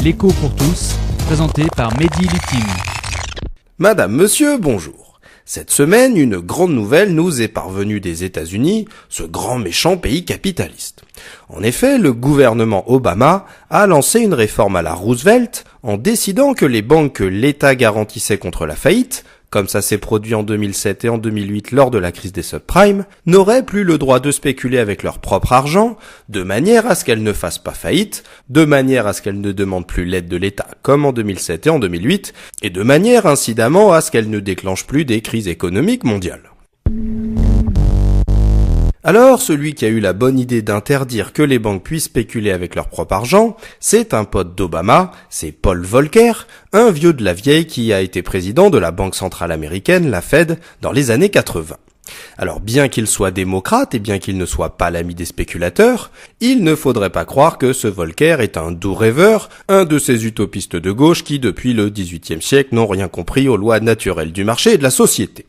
L'écho pour tous, présenté par Mehdi Litim. Madame, monsieur, bonjour. Cette semaine, une grande nouvelle nous est parvenue des États-Unis, ce grand méchant pays capitaliste. En effet, le gouvernement Obama a lancé une réforme à la Roosevelt en décidant que les banques que l'État garantissait contre la faillite, comme ça s'est produit en 2007 et en 2008 lors de la crise des subprimes, n'auraient plus le droit de spéculer avec leur propre argent, de manière à ce qu'elles ne fassent pas faillite, de manière à ce qu'elles ne demandent plus l'aide de l'État comme en 2007 et en 2008, et de manière incidemment à ce qu'elles ne déclenchent plus des crises économiques mondiales. Alors, celui qui a eu la bonne idée d'interdire que les banques puissent spéculer avec leur propre argent, c'est un pote d'Obama, c'est Paul Volcker, un vieux de la vieille qui a été président de la Banque centrale américaine, la Fed, dans les années 80. Alors bien qu'il soit démocrate et bien qu'il ne soit pas l'ami des spéculateurs, il ne faudrait pas croire que ce Volcker est un doux rêveur, un de ces utopistes de gauche qui depuis le XVIIIe siècle n'ont rien compris aux lois naturelles du marché et de la société.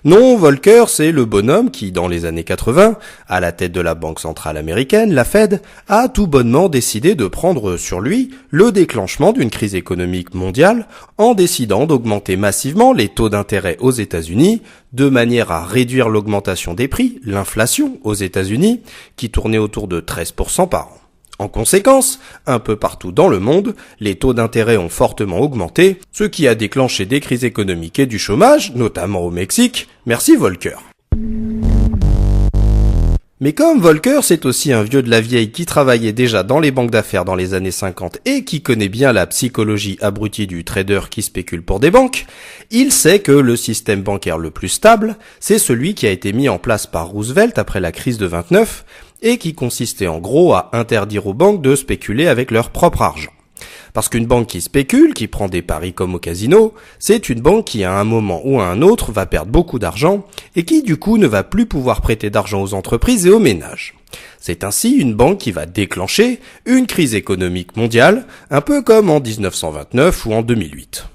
Non, Volcker, c'est le bonhomme qui, dans les années 80, à la tête de la Banque centrale américaine, la Fed, a tout bonnement décidé de prendre sur lui le déclenchement d'une crise économique mondiale en décidant d'augmenter massivement les taux d'intérêt aux États-Unis de manière à réduire l'augmentation des prix, l'inflation aux États-Unis, qui tournait autour de 13% par an. En conséquence, un peu partout dans le monde, les taux d'intérêt ont fortement augmenté, ce qui a déclenché des crises économiques et du chômage, notamment au Mexique. Merci Volcker. Mais comme Volcker, c'est aussi un vieux de la vieille qui travaillait déjà dans les banques d'affaires dans les années 50 et qui connaît bien la psychologie abrutie du trader qui spécule pour des banques, il sait que le système bancaire le plus stable, c'est celui qui a été mis en place par Roosevelt après la crise de 29 et qui consistait en gros à interdire aux banques de spéculer avec leur propre argent. Parce qu'une banque qui spécule, qui prend des paris comme au casino, c'est une banque qui à un moment ou à un autre va perdre beaucoup d'argent et qui du coup ne va plus pouvoir prêter d'argent aux entreprises et aux ménages. C'est ainsi une banque qui va déclencher une crise économique mondiale, un peu comme en 1929 ou en 2008.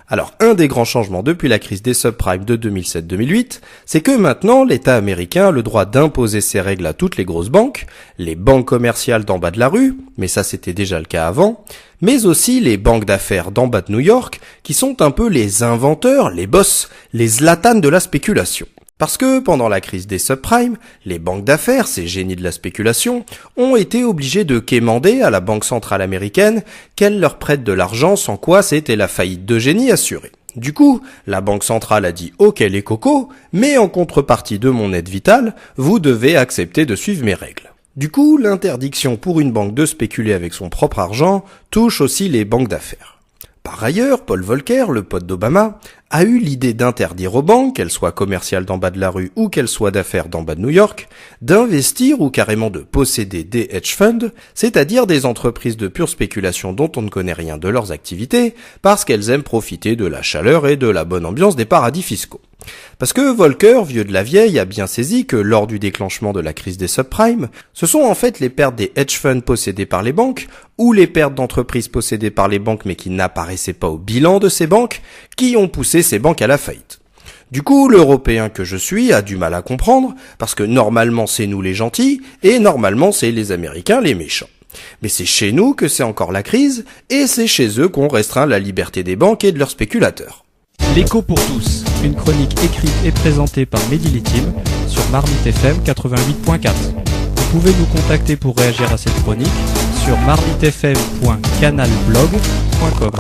Alors, un des grands changements depuis la crise des subprimes de 2007-2008, c'est que maintenant, l'État américain a le droit d'imposer ses règles à toutes les grosses banques, les banques commerciales d'en bas de la rue, mais ça c'était déjà le cas avant, mais aussi les banques d'affaires d'en bas de New York, qui sont un peu les inventeurs, les boss, les Zlatan de la spéculation. Parce que pendant la crise des subprimes, les banques d'affaires, ces génies de la spéculation, ont été obligés de quémander à la Banque centrale américaine qu'elle leur prête de l'argent sans quoi c'était la faillite de génie assurée. Du coup, la Banque centrale a dit « Ok les cocos, mais en contrepartie de mon aide vitale, vous devez accepter de suivre mes règles ». Du coup, l'interdiction pour une banque de spéculer avec son propre argent touche aussi les banques d'affaires. Par ailleurs, Paul Volcker, le pote d'Obama, a eu l'idée d'interdire aux banques, qu'elles soient commerciales d'en bas de la rue ou qu'elles soient d'affaires d'en bas de New York, d'investir ou carrément de posséder des hedge funds, c'est-à-dire des entreprises de pure spéculation dont on ne connaît rien de leurs activités, parce qu'elles aiment profiter de la chaleur et de la bonne ambiance des paradis fiscaux. Parce que Volcker, vieux de la vieille, a bien saisi que lors du déclenchement de la crise des subprimes, ce sont en fait les pertes des hedge funds possédés par les banques, ou les pertes d'entreprises possédées par les banques mais qui n'apparaissaient pas au bilan de ces banques, qui ont poussé ces banques à la faillite. Du coup, l'Européen que je suis a du mal à comprendre, parce que normalement c'est nous les gentils, et normalement c'est les Américains les méchants. Mais c'est chez nous que c'est encore la crise, et c'est chez eux qu'on restreint la liberté des banques et de leurs spéculateurs. L'écho pour tous, une chronique écrite et présentée par Mehdi Litim sur Marmite FM 88.4. Vous pouvez nous contacter pour réagir à cette chronique sur marmitefm.canalblog.com.